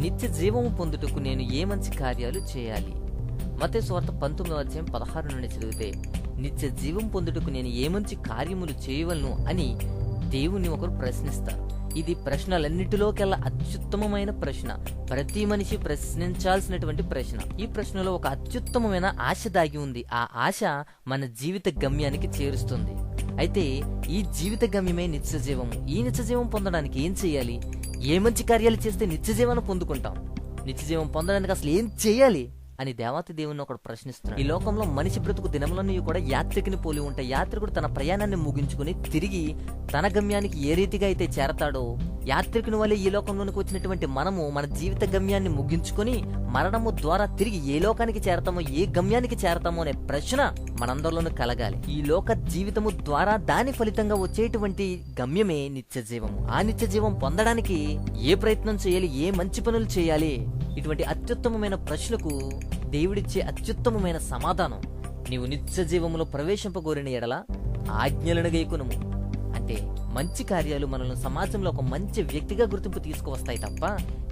నిత్య జీవము పొందుటకు నేను ఏ మంచి కార్యాలు చేయాలి? మత్తయి సువార్త 19:16 నుండి చదివితే, నిత్య జీవం పొందుటకు నేను ఏ మంచి కార్యములు చేయవలను అని దేవుణ్ణి ఒకరు ప్రశ్నిస్తారు. ఇది ప్రశ్నలన్నిటిలోకెల్లా అత్యుత్తమమైన ప్రశ్న, ప్రతి మనిషి ప్రశ్నించాల్సినటువంటి ప్రశ్న. ఈ ప్రశ్నలో ఒక అత్యుత్తమమైన ఆశ దాగి ఉంది. ఆ ఆశ మన జీవిత గమ్యానికి చేరుస్తుంది. అయితే ఈ జీవిత గమ్యమే నిత్య జీవము. ఈ నిత్య జీవం పొందడానికి ఏం చేయాలి? ఏ మంచి కార్యాలు చేస్తే నిత్య జీవాన్ని పొందుకుంటాం? నిత్య జీవం పొందడానికి అసలు ఏం చేయాలి అని దేవాతి దేవుని ఒకడు ప్రశ్నిస్తున్నాడు. ఈ లోకంలో మనిషి బ్రతుకు దినములన్నీ కూడా యాత్రికుని పోలి ఉంటాయి. యాత్రికుడు తన ప్రయాణాన్ని ముగించుకుని తిరిగి తన గమ్యానికి ఏ రీతిగా అయితే చేరతాడో, యాత్రికుని వల్ల ఈ లోకంలోనికి వచ్చినటువంటి మనము మన జీవిత గమ్యాన్ని ముగించుకొని మరణము ద్వారా తిరిగి ఏ లోకానికి చేరతామో, ఏ గమ్యానికి చేరతామో అనే ప్రశ్న మనందరిలోనూ కలగాలి. ఈ లోక జీవితము ద్వారా దాని ఫలితంగా వచ్చేటువంటి గమ్యమే నిత్య జీవము. ఆ నిత్య జీవం పొందడానికి ఏ ప్రయత్నం చేయాలి? ఏ మంచి పనులు చేయాలి? ఇటువంటి అత్యుత్తమమైన ప్రశ్నకు దేవుడిచ్చే అత్యుత్తమమైన సమాధానం, నీవు నిత్య జీవములో ప్రవేశింపగోరిన ఎడల ఆజ్ఞలను గైకొనుము. అంటే మంచి కార్యాలు మనల్ని సమాజంలో ఒక మంచి వ్యక్తిగా గుర్తింపు తీసుకువస్తాయి తప్ప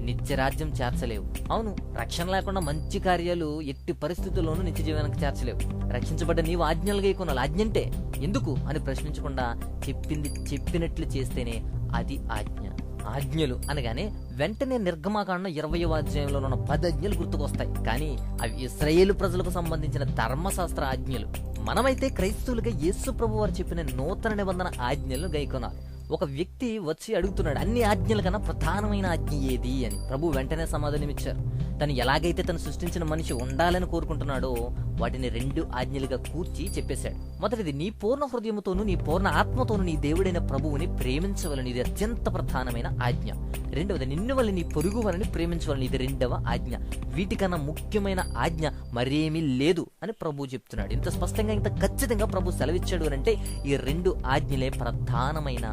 నిత్య రాజ్యం చేర్చలేవు. అవును, రక్షణ లేకుండా మంచి కార్యాలు ఎట్టి పరిస్థితుల్లోనూ నిత్య జీవనానికి చేర్చలేవు. రక్షించబడ్డ నీవు ఆజ్ఞలు గైకొనాలి. ఆజ్ఞ అంటే ఎందుకు అని ప్రశ్నించకుండా చెప్పింది చెప్పినట్లు చేస్తేనే అది ఆజ్ఞ. ఆజ్ఞలు అనగానే వెంటనే నిర్గమాకాండ 20వ అధ్యాయంలో ఉన్న 10 ఆజ్ఞలు గుర్తుకొస్తాయి. కానీ అవి ఇశ్రాయేలు ప్రజలకు సంబంధించిన ధర్మశాస్త్ర ఆజ్ఞలు. మనమైతే క్రైస్తవులుగా యేసు ప్రభు వారు చెప్పిన నూతన నిబంధన ఆజ్ఞలను గైకొనాలి. ఒక వ్యక్తి వచ్చి అడుగుతున్నాడు, అన్ని ఆజ్ఞల కన్నా ప్రధానమైన ఆజ్ఞ ఏది అని. ప్రభు వెంటనే సమాధానం ఇచ్చారు. తను ఎలాగైతే తను సృష్టించిన మనిషి ఉండాలని కోరుకుంటున్నాడో వాటిని 2 ఆజ్ఞలుగా కూర్చి చెప్పేశాడు. మొదటిది, నీ పూర్ణ హృదయముతోను నీ పూర్ణ ఆత్మతోను నీ దేవుడైన ప్రభువుని ప్రేమించవలని. ఇది అత్యంత ప్రధానమైన ఆజ్ఞ. రెండవది, నిన్ను వల్ల నీ పొరుగు వారిని ప్రేమించవాలని. ఇది 2వ ఆజ్ఞ. వీటికన్నా ముఖ్యమైన ఆజ్ఞ మరేమీ లేదు అని ప్రభు చెప్తున్నాడు. ఇంత స్పష్టంగా ఇంత ఖచ్చితంగా ప్రభు సెలవిచ్చాడు అని అంటే ఈ 2 ఆజ్ఞలే ప్రధానమైన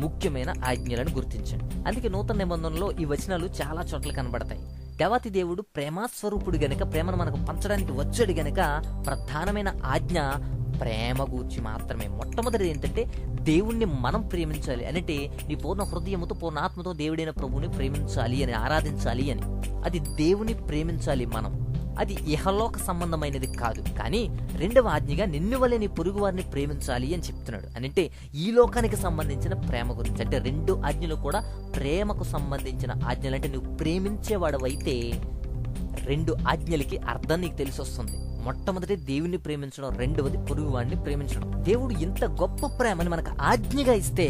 ముఖ్యమైన ఆజ్ఞలను గుర్తించండి. అందుకే నూతన నిబంధనలో ఈ వచనాలు చాలా చోట్ల కనబడతాయి. దేవాతి దేవుడు ప్రేమస్వరూపుడు గనక, ప్రేమను మనకు పంచడానికి వచ్చాడు గనక ప్రధానమైన ఆజ్ఞ ప్రేమ గూర్చి మాత్రమే. మొట్టమొదటిది ఏంటంటే దేవుణ్ణి మనం ప్రేమించాలి. అంటే నీ పూర్ణ హృదయముతో పూర్ణ ఆత్మతో దేవుడైన ప్రభువుని ప్రేమించాలి అని, ఆరాధించాలి అని. అది దేవుని ప్రేమించాలి మనం. అది ఇహలోక సంబంధమైనది కాదు. కానీ 2వ ఆజ్ఞగా నిన్ను వలె నీ పొరుగు వారిని ప్రేమించాలి అని చెప్తున్నాడు. అంటే ఈ లోకానికి సంబంధించిన ప్రేమ గురించి. అంటే 2 ఆజ్ఞలు కూడా ప్రేమకు సంబంధించిన ఆజ్ఞలు. అంటే నువ్వు ప్రేమించేవాడవైతే 2 ఆజ్ఞలకి అర్థం నీకు తెలిసి వస్తుంది. మొట్టమొదటి దేవుణ్ణి ప్రేమించడం, రెండవది పొరుగు వాడిని ప్రేమించడం. దేవుడు ఇంత గొప్ప ప్రేమని మనకు ఆజ్ఞగా ఇస్తే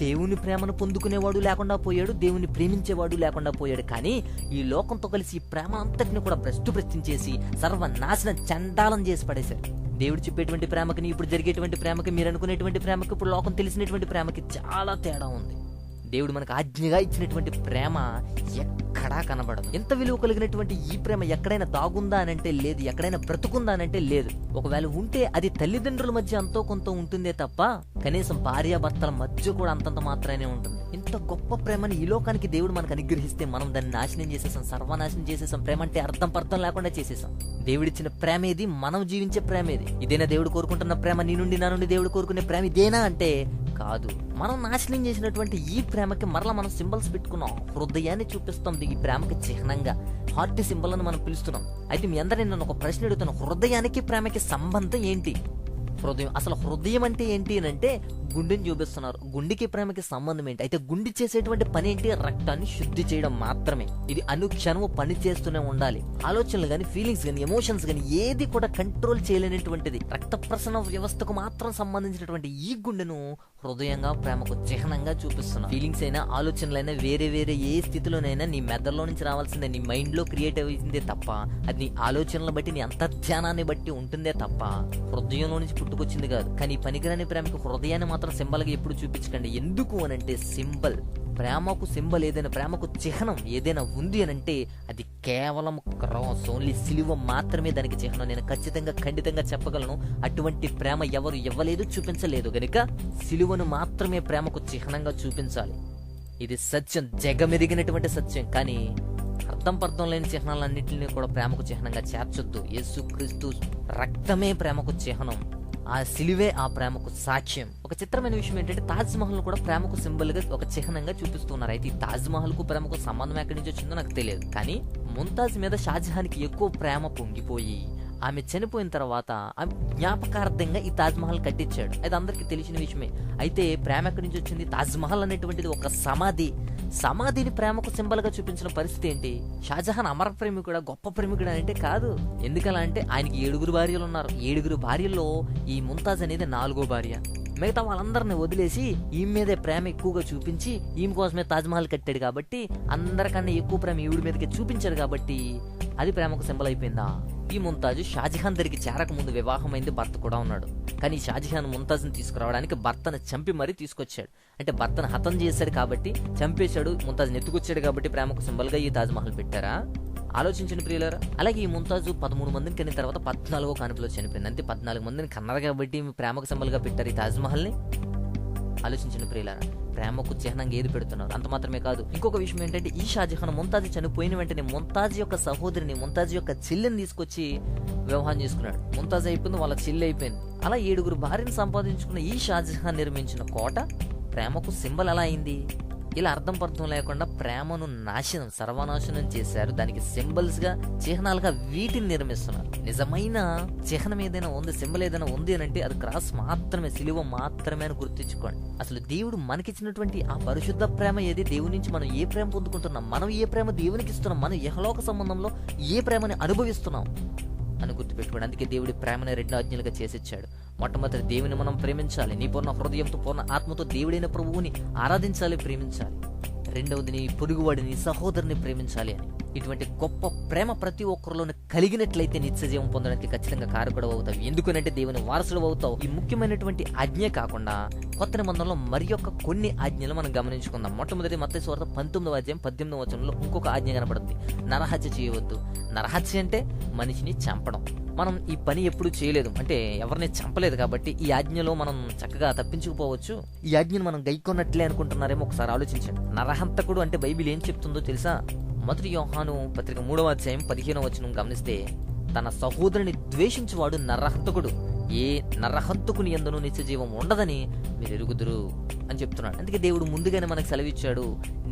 దేవుని ప్రేమను పొందుకునేవాడు లేకుండా పోయాడు, దేవుని ప్రేమించేవాడు లేకుండా పోయాడు. కానీ ఈ లోకంతో కలిసి ఈ ప్రేమ అంతటిని కూడా భ్రష్టుపట్టించేసి సర్వనాశనం చండాలం చేసి పడేశారు. దేవుడు చెప్పేటువంటి ప్రేమకి, ఇప్పుడు జరిగేటువంటి ప్రేమకి, మీరు అనుకునేటువంటి ప్రేమకి, ఇప్పుడు లోకం తెలిసినటువంటి ప్రేమకి చాలా తేడా ఉంది. దేవుడు మనకు ఆజ్ఞగా ఇచ్చినటువంటి ప్రేమ ఎక్కడా కనబడదు. ఎంత విలువ కలిగినటువంటి ఈ ప్రేమ ఎక్కడైనా దాగుందా అని అంటే లేదు, ఎక్కడైనా బ్రతుకుందా అని అంటే లేదు. ఒకవేళ ఉంటే అది తల్లిదండ్రుల మధ్య అంతో కొంత ఉంటుందే తప్ప కనీసం భార్యాభర్తల మధ్య కూడా అంతంత మాత్రమే ఉంటుంది. ఇంత గొప్ప ప్రేమని ఈ లోకానికి దేవుడు మనకు అనుగ్రహిస్తే మనం దాన్ని నాశనం చేసేసాం, సర్వనాశనం చేసేసాం. ప్రేమ అంటే అర్థం పర్థం లేకుండా చేసేసాం. దేవుడిచ్చిన ప్రేమ ఏది? మనం జీవించే ప్రేమ ఏది? ఇదేనా దేవుడు కోరుకుంటున్న ప్రేమ? నీ నుండి నా నుండి దేవుడు కోరుకునే ప్రేమ ఇదేనా అంటే కాదు. మనం నాశనం చేసినటువంటి ఈ ప్రేమకి మరలా మనం సింబల్స్ పెట్టుకున్నాం. హృదయాన్ని చూపిస్తాం ఈ ప్రేమకి చిహ్నంగా. హార్ట్ సింబల్ అని మనం పిలుస్తున్నాం. అయితే మీ అందరినీ నేను ఒక ప్రశ్న అడుగుతాను, హృదయానికి ప్రేమకి సంబంధం ఏంటి? హృదయం, అసలు హృదయం అంటే ఏంటి అని అంటే గుండెని చూపిస్తున్నారు. గుండెకి ప్రేమకి సంబంధం ఏంటి? అయితే గుండె చేసేటువంటి పని ఏంటి? రక్తాన్ని శుద్ధి చేయడం మాత్రమే. ఇది అనుక్షణము పని చేస్తూనే ఉండాలి. ఆలోచనలు గానీ, ఫీలింగ్స్ గానీ, ఎమోషన్స్ గానీ ఏది కూడా కంట్రోల్ చేయలేనటువంటిది. రక్త ప్రసరణ వ్యవస్థకు మాత్రం సంబంధించినటువంటి ఈ గుండెను హృదయంగా ప్రేమకు చిహ్నంగా చూపిస్తున్నాం. ఫీలింగ్స్ అయినా, ఆలోచనలైనా వేరే వేరే ఏ స్థితిలోనైనా నీ మెదడులో నుంచి రావాల్సిందే, నీ మైండ్ లో క్రియేట్ అయిందే తప్ప అది నీ ఆలోచనలు బట్టి, నీ అంతర్ధ్యానాన్ని బట్టి ఉంటుందే తప్ప హృదయంలో నుంచి పుట్టుకొచ్చింది కాదు. కానీ పనికిరాని ప్రేమకు హృదయాన్ని మాత్రం సింబల్ గా ఎప్పుడు చూపించకండి. ఎందుకు అనంటే సింబల్, ప్రేమకు సింబల్ ఏదైనా, ప్రేమకు చిహ్నం ఏదైనా ఉంది అనంటే అది కేవలం క్రాస్, ఓన్లీ సిలువ మాత్రమే దానికి చిహ్నం. నేను ఖచ్చితంగా ఖండితంగా చెప్పగలను, అటువంటి ప్రేమ ఎవరు ఇవ్వలేదు, చూపించలేదు. గనుక సిలువను మాత్రమే ప్రేమకు చిహ్నంగా చూపించాలి. ఇది సత్యం, జగమెరిగినటువంటి సత్యం. కానీ అర్థం పర్థం లేని చిహ్నాలన్నింటినీ కూడా ప్రేమకు చిహ్నంగా చేర్చొద్దు. యేసుక్రీస్తు రక్తమే ప్రేమకు చిహ్నం. ఆ సిలువే ఆ ప్రేమకు సాక్ష్యం. ఒక చిత్రమైన విషయం ఏంటంటే తాజ్ మహల్ కూడా ప్రేమకు సింబల్ గా, ఒక చిహ్నంగా చూపిస్తున్నారు. అయితే ఈ తాజ్ మహల్ కు ప్రేమకు సంబంధం ఎక్కడి నుంచి వచ్చిందో నాకు తెలియదు. కానీ ముంతాజ్ మీద షాజహాన్కి ఎక్కువ ప్రేమ పొంగిపోయి ఆమె చనిపోయిన తర్వాత ఆమె జ్ఞాపకార్థంగా ఈ తాజ్ మహల్ కట్టించాడు. అది అందరికీ తెలిసిన విషయమే. అయితే ప్రేమ ఎక్కడి నుంచి వచ్చింది? తాజ్ మహల్ అనేటువంటిది ఒక సమాధిని ప్రేమకు సింబల్ గా చూపించిన పరిస్థితి ఏంటి? షాజహాన్ అమర ప్రేమికుడా, గొప్ప ప్రేమికుడా అంటే కాదు. ఎందుకలా అంటే ఆయనకి 7 భార్యలు ఉన్నారు. 7 భార్యల్లో ఈ ముంతాజ్ అనేది 4వ భార్య. మిగతా వాళ్ళందరిని వదిలేసి ఈమె మీదే ప్రేమ ఎక్కువగా చూపించి ఈమె కోసమే తాజ్ మహల్ కట్టాడు కాబట్టి, అందరికన్నా ఎక్కువ ప్రేమ ఈవిడ మీదకి చూపించాడు కాబట్టి అది ప్రేమకు సింబల్ అయిపోయిందా? ఈ ముంతాజ్ షాజహాన్ దగ్గరికి చేరక ముందు వివాహమైంది, భర్త కూడా ఉన్నాడు. కానీ షాజహాన్ ముంతాజ్ని తీసుకురావడానికి భర్తను చంపి మరీ తీసుకొచ్చాడు. అంటే భర్తను హతం చేశాడు కాబట్టి, చంపేశాడు, ముంతాజ్ని ఎత్తుకొచ్చాడు కాబట్టి ప్రేమకు సింబల్ గా ఈ తాజ్ మహల్ పెట్టారా? ఆలోచించండి ప్రియులారా. అలాగే ఈ ముంతాజు 13 మందిని కన్న తర్వాత 14వ కానుపులో చనిపోయింది. అంతే 14 మందిని కన్నారు కాబట్టి ప్రేమకు సింబల్ గా పెట్టారు ఈ తాజ్ మహల్ ని. ఆలోచించండి ప్రియులారా, ప్రేమకు చిహ్నంగా ఏది పెడుతున్నారు? అంత మాత్రమే కాదు, ఇంకొక విషయం ఏంటంటే ఈ షాజహాన్ ముంతాజ్ చనిపోయిన వెంటనే ముంతాజ్ యొక్క సహోదరిని, ముంతాజ్ యొక్క చెల్లిని తీసుకొచ్చి వివాహం చేసుకున్నాడు. ముంతాజ్ అయిపోయింది, వాళ్ళ చెల్లి అయిపోయింది. అలా 7 భార్యను సంపాదించుకున్న ఈ షాజహాన్ నిర్మించిన కోట ప్రేమకు సింబల్ ఎలా అయింది? ఇలా అర్థం పర్థం లేకుండా ప్రేమను సర్వనాశనం చేశారు. దానికి సింబల్స్ గా, చిహ్నాలుగా వీటిని నిర్మిస్తున్నారు. నిజమైన చిహ్నం ఏదైనా ఉంది, సింబల్ ఏదైనా ఉంది అని అంటే అది క్రాస్ మాత్రమే, సిలువ మాత్రమే అని గుర్తించుకోండి. అసలు దేవుడు మనకిచ్చినటువంటి ఆ పరిశుద్ధ ప్రేమ ఏది? దేవుడి నుంచి మనం ఏ ప్రేమ పొందుకుంటున్నాం? మనం ఏ ప్రేమ దేవునికి ఇస్తున్నాం? మనం యెహోలోక సంబంధంలో ఏ ప్రేమని అనుభవిస్తున్నాం అని గుర్తుపెట్టుకోండి. అందుకే దేవుడి ప్రేమని 2 ఆజ్ఞలుగా చేసిచ్చాడు. మొట్టమొదటి దేవుని మనం ప్రేమించాలి, నీ పూర్ణ హృదయంతో, పూర్ణ ఆత్మతో దేవుడైన ప్రభువుని ఆరాధించాలి, ప్రేమించాలి. రెండవది నీ పొరుగువాడిని, సహోదరుని ప్రేమించాలి అని. ఇటువంటి గొప్ప ప్రేమ ప్రతి ఒక్కరిలోనూ కలిగినట్లయితే నిత్య జీవం పొందడానికి ఖచ్చితంగా కారకుడు అవుతావు. ఎందుకనంటే దేవుని వారసుడు అవుతావు. ఈ ముఖ్యమైనటువంటి ఆజ్ఞ కాకుండా కొత్త నిబంధనలో మరి యొక్క కొన్ని ఆజ్ఞలు మనం గమనించుకుందాం. మొట్టమొదటి మత్తయి సువార్త 19వ అధ్యాయం 18వ వచనంలో ఇంకొక ఆజ్ఞ కనబడుతుంది. నరహత్య చేయవద్దు. నరహత్య అంటే మనిషిని చంపడం. మనం ఈ పని ఎప్పుడు చేయలేదు, అంటే ఎవరిని చంపలేదు కాబట్టి ఈ ఆజ్ఞలో మనం చక్కగా తప్పించుకుపోవచ్చు. ఈ ఆజ్ఞను మనం గైకొన్నట్లే అనుకుంటున్నారేమో. ఒకసారి ఆలోచించండి. నరహంతకుడు అంటే బైబిల్ ఏం చెప్తుందో తెలుసా? మొదటి యోహాను పత్రిక 3వ అధ్యాయం 15వ వచనం గమనిస్తే, తన సహోదరుని ద్వేషించువాడు నరహంతకుడు, ఏ నరహంతకుని యందును నిత్య జీవం ఉండదని మీరు ఎరుగుదురు అని చెప్తున్నాడు. అందుకే దేవుడు ముందుగానే మనకు సెలవిచ్చాడు,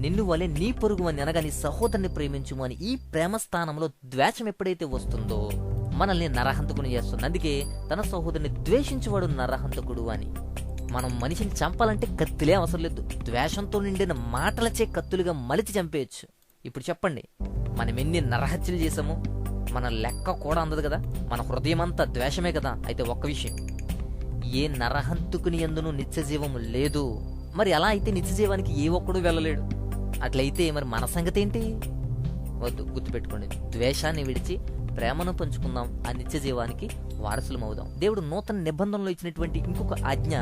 నిన్ను వలె నీ పొరుగు అని అనగా నీ సహోదరుని ప్రేమించుము అని. ఈ ప్రేమ స్థానంలో ద్వేషం ఎప్పుడైతే వస్తుందో మనల్ని నరహంతకుని చేస్తుంది. అందుకే తన సహోదరుని ద్వేషించేవాడు నరహంతకుడు అని. మనం మనిషిని చంపాలంటే కత్తిలే అవసరం లేదు, ద్వేషంతో నిండిన మాటలచే కత్తులుగా మలిచి చంపేయచ్చు. ఇప్పుడు చెప్పండి, మనం ఎన్ని నరహత్యలు చేసాము? మన లెక్క కూడా అందదు కదా. మన హృదయం అంతా ద్వేషమే కదా. అయితే ఒక్క విషయం, ఏ నరహంతకుని యందును నిత్య జీవము లేదు. మరి అలా అయితే నిత్య జీవానికి ఏ ఒక్కడు వెళ్ళలేడు. అట్లయితే మరి మన సంగతి ఏంటి? వద్దు, గుర్తుపెట్టుకోండి. ద్వేషాన్ని విడిచి ప్రేమను పంచుకుందాం, ఆ నిత్య జీవానికి వారసులం అవుదాం. దేవుడు నూతన నిబంధనలో ఇచ్చినటువంటి ఇంకొక ఆజ్ఞ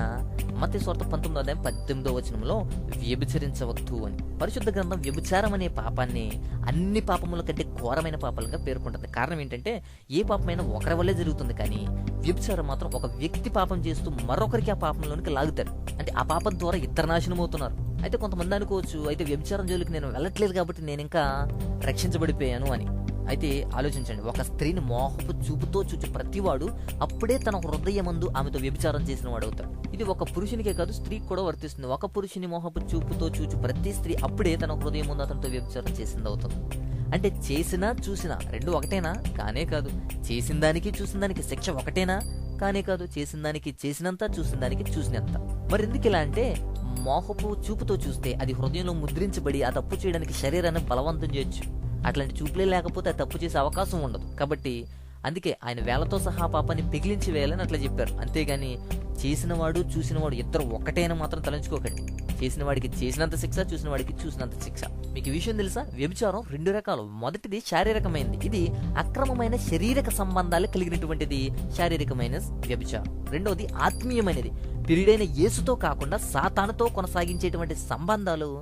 మత్తయి సువార్త 19వ అధ్యాయం 18వ వచనంలో వ్యభిచరించవద్దు అని. పరిశుద్ధ గ్రంథం వ్యభిచారం అనే పాపాన్ని అన్ని పాపముల కంటే ఘోరమైన పాపాలుగా పేర్కొంటుంది. కారణం ఏంటంటే ఏ పాపమైనా ఒకరి వల్లే జరుగుతుంది, కానీ వ్యభిచారం మాత్రం ఒక వ్యక్తి పాపం చేస్తూ మరొకరికి ఆ పాపంలోనికి లాగుతారు. అంటే ఆ పాపం ద్వారా ఇద్దరు నాశనం అవుతున్నారు. అయితే కొంతమంది అనుకోవచ్చు, అయితే వ్యభిచారం జోలికి నేను వెళ్ళట్లేదు కాబట్టి నేను ఇంకా రక్షించబడిపోయాను అని. అయితే ఆలోచించండి, ఒక స్త్రీని మోహపు చూపుతో చూచి ప్రతివాడు అప్పుడే తన హృదయమందు ఆమెతో వ్యభిచారం చేసిన వాడు అవుతాడు. ఇది ఒక పురుషునికే కాదు, స్త్రీకి కూడా వర్తిస్తుంది. ఒక పురుషుని మోహపు చూపుతో చూచి ప్రతి స్త్రీ అప్పుడే తన హృదయం ముందు అతనితో వ్యభిచారం చేసింది అవుతుంది. అంటే చేసినా చూసినా రెండు ఒకటేనా? కానే కాదు. చేసిన దానికి చూసిన దానికి శిక్ష ఒకటేనా? కానే కాదు. చేసిన దానికి చేసినంత, చూసిన దానికి చూసినంత. మరి ఎందుకు ఇలా అంటే, మోహపు చూపుతో చూస్తే అది హృదయంలో ముద్రించబడి ఆ తప్పు చేయడానికి శరీరాన్ని బలవంతం చేయొచ్చు. అట్లాంటి చూపులే లేకపోతే ఆ తప్పు చేసే అవకాశం ఉండదు. కాబట్టి అందుకే ఆయన వేలతో సహా పాపాన్ని పిగిలించి వేయాలని అట్లా చెప్పారు. అంతేగాని చేసినవాడు చూసినవాడు ఇద్దరు ఒకటేనా మాత్రం తలంచుకోకండి. చేసిన వాడికి చేసినంత శిక్ష, చూసిన వాడికి చూసినంత శిక్ష. మీకు ఈ విషయం తెలుసా? వ్యభిచారం 2 రకాలు. మొదటిది శారీరకమైనది. ఇది అక్రమమైన శారీరక సంబంధాలు కలిగినటువంటిది శారీరకమైన వ్యభిచారం. రెండవది ఆత్మీయమైనది. పిరిడైన యేసుతో కాకుండా సాతానుతో కొనసాగించేటువంటి సంబంధాలు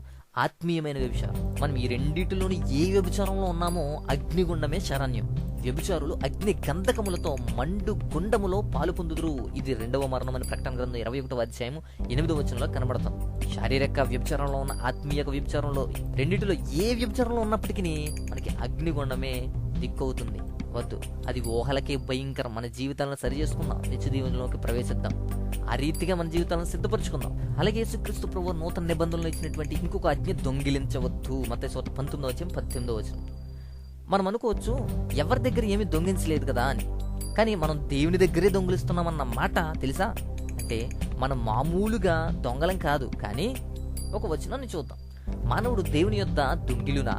ఆత్మీయమైన వ్యభిచారం. మనం ఈ రెండిటిలోని ఏ వ్యభిచారంలో ఉన్నామో అగ్నిగుండమే శరణ్యం. వ్యభిచారులు అగ్ని గంధకములతో మండు గుండములో పాలు పొందుదురు. ఇది 2వ మరణం అని ప్రకటన గ్రంథం 21వ అధ్యాయం 8వ వచనంలో కనబడతాం. శారీరక వ్యభిచారంలో ఉన్న ఆత్మీయ వ్యభిచారంలో రెండిటిలో ఏ వ్యభిచారంలో ఉన్నప్పటికీ మనకి అగ్నిగుండమే దిక్కవుతుంది. వద్దు, అది ఊహలకే భయంకరం. మన జీవితాలను సరి చేసుకుందాం, నిత్య జీవనంలోకి ప్రవేశిద్దాం, ఆ రీతిగా మన జీవితాలను సిద్ధపరచుకుందాం. అలాగే యేసుక్రీస్తు ప్రభువు నూతన నిబంధనలు ఇచ్చినటువంటి ఇంకొక ఆజ్ఞ, దొంగిలించవద్దు. మత్తయి 19:18. మనం అనుకోవచ్చు ఎవరి దగ్గర ఏమీ దొంగిలించలేదు కదా అని, కానీ మనం దేవుని దగ్గరే దొంగిలిస్తున్నామన్న మాట తెలుసా? అంటే మనం మామూలుగా దొంగలం కాదు. కానీ ఒక వచనాన్ని చూద్దాం. మానవుడు దేవుని యొద్ద దొంగిలునా?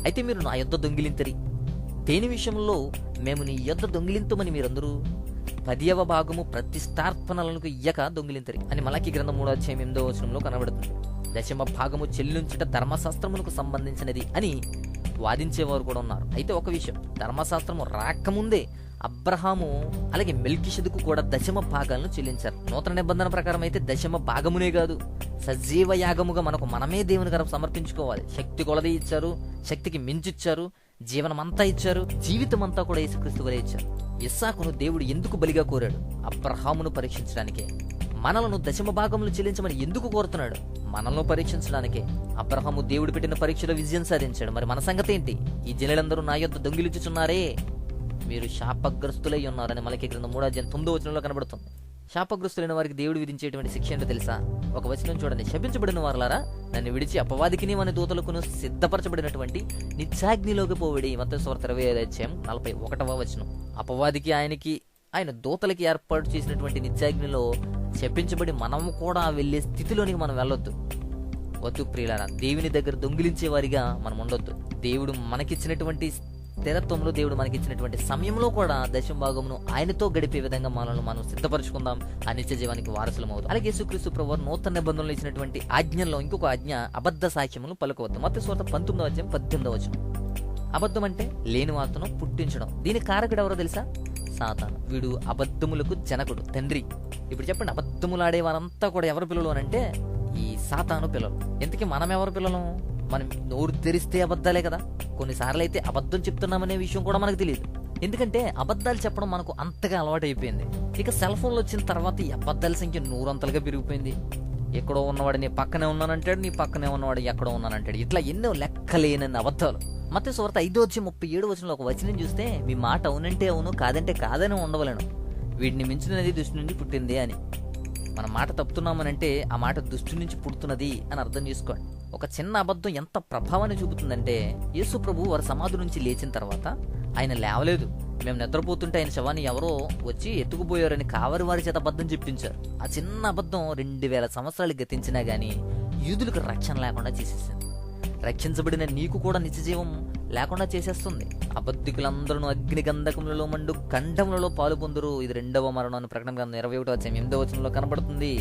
అయితే మీరు నా యొద్ద దొంగిలింతరి. దేని విషయంలో? మేము నీ యొద్ద దొంగిలింతుమని మీరందరూ 10వ భాగము ప్రతిష్టార్పణలకు ఇయ్యక దొంగిలింతరి అని మలాకి గ్రంథం 3:8 కనబడుతుంది. 10వ భాగము చెల్లించుట ధర్మశాస్త్రమునకు సంబంధించినది అని వాదించేవారు కూడా ఉన్నారు. అయితే ఒక విషయం, ధర్మశాస్త్రము రాకముందే అబ్రహాము అలాగే మెల్కీషెదెకు కూడా 10వ భాగాలను చెల్లించారు. నూతన నిబంధన ప్రకారం అయితే 10వ భాగమునే కాదు, సజీవ యాగముగా మనమే దేవుని గారు సమర్పించుకోవాలి. శక్తి కొలది ఇచ్చారు, శక్తికి మించిచ్చారు, జీవనమంతా ఇచ్చారు, జీవితం అంతా కూడా యేసుక్రీస్తు వలె ఇచ్చారు. ఇస్సాకును దేవుడు ఎందుకు బలిగా కోరాడు? అబ్రహామును పరీక్షించడానికే. మనలను 10వ భాగములు చెల్లించమని ఎందుకు కోరుతున్నాడు? మనల్ని పరీక్షించడానికే. అబ్రహాము దేవుడు పెట్టిన పరీక్షలో విజయం సాధించాడు. మరి మన సంగతి ఏంటి? ఈ జనులందరూ నా యొద్ద దొంగిలించుచున్నారే, మీరు శాపగ్రస్తులై ఉన్నారని మలాకి గ్రంథం 3:9 కనబడుతుంది. శాపగ్రస్తులైన వారికి దేవుడు విధించేటువంటి శిక్ష ఏంటో తెలుసా? ఒక వచనం చూడండి. శపించబడిన వారలారా, నన్ను విడిచి అపవాదికిని మన దూతలకును సిద్ధపరచబడినటువంటి నిత్యాగ్నిలోకి పోవిడి. మత్తయి 25:41. అపవాదికి ఆయన దూతలకి ఏర్పాటు చేసినటువంటి నిత్యాగ్నిలో శపించబడి మనము కూడా వెళ్లే స్థితిలోనికి మనం వెళ్ళొద్దు. వద్దు ప్రియులారా, దేవుని దగ్గర దొంగిలించే వారిగా మనం ఉండొద్దు. దేవుడు మనకిచ్చినటువంటి స్థిరత్వంలో, దేవుడు మనకిచ్చినటువంటి సమయంలో కూడా 10వ భాగమును ఆయనతో గడిపే విధంగా మనల్ని మనం సిద్ధపరచుకుందాం. ఆ నిత్య జీవానికి వారసులం అవుతాం. అలాగే యేసుక్రీస్తు ప్రభువు నూతన నిబంధనలు ఇచ్చినటువంటి ఆజ్ఞల్లో ఇంకొక ఆజ్ఞ, అబద్ధ సాక్ష్యములు పలుకవద్దు. మత్తయి 19:18. అబద్ధం అంటే లేని వార్తను పుట్టించడం. దీని కారకుడు ఎవరో తెలుసా? సాతాను. వీడు అబద్ధములకు జనకుడు, తండ్రి. ఇప్పుడు చెప్పండి, అబద్ధములాడే వారంతా కూడా ఎవరి పిల్లలు అనంటే ఈ సాతాను పిల్లలు. ఇంతకీ మనం ఎవరి పిల్లలు? మనం నోరు తెరిస్తే అబద్ధాలే కదా. కొన్నిసార్లు అయితే అబద్ధం చెప్తున్నామనే విషయం కూడా మనకు తెలియదు. ఎందుకంటే అబద్ధాలు చెప్పడం మనకు అంతగా అలవాటు అయిపోయింది. ఇక సెల్ ఫోన్లు వచ్చిన తర్వాత ఈ అబద్ధాల సంఖ్య 100 పెరిగిపోయింది. ఎక్కడో ఉన్నవాడు నీ పక్కనే ఉన్నానంటాడు, నీ పక్కనే ఉన్నవాడు ఎక్కడో ఉన్నానంటాడు. ఇట్లా ఎన్నో లెక్కలేనన్ని అబద్ధాలు. మత్తయి 5:37 ఒక వచనం చూస్తే, మీ మాట అవునంటే అవును, కాదంటే కాదని ఉండవలను, వీటిని మించినది దుష్టు నుండి పుట్టింది అని. మన మాట తప్పుతున్నామనంటే ఆ మాట దుష్టు నుంచి పుడుతున్నది అని అర్థం చేసుకోండి. ఒక చిన్న అబద్ధం ఎంత ప్రభావాన్ని చూపుతుందంటే, యేసు ప్రభు వారి సమాధి నుంచి లేచిన తర్వాత ఆయన లేవలేదు. మేము నిద్రపోతుంటే ఆయన శవాన్ని ఎవరో వచ్చి ఎత్తుకుపోయారని కావరి వారి చేత అబద్ధం చెప్పించారు. ఆ చిన్న అబద్ధం 2000 సంవత్సరాలు గతించినా గానీ యూదులకు రక్షణ లేకుండా చేసేసింది. రక్షించబడిన నీకు కూడా నిత్యజీవం లేకుండా చేసేస్తుంది. అబద్ధికులందరూ అగ్ని గంధకములలో మండు ఖండములలో పాలు పొందురు. ఇది 2వ మరణం ప్రకటన గ్రంథం 21:8 కనబడుతుంది.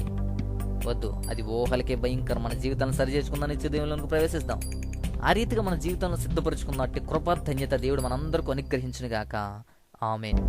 వద్దు, అది ఊహలకే భయంకరం. మన జీవితాన్ని సరి చేసుకుందాం, నిత్య దేవుళ్ళకు ప్రవేశిస్తాం. ఆ రీతిగా మన జీవితాలను సిద్ధపరచుకున్నట్టు కృపా ధన్యత దేవుడు మనందరికీ అనుగ్రహించును గాక. ఆమేన్.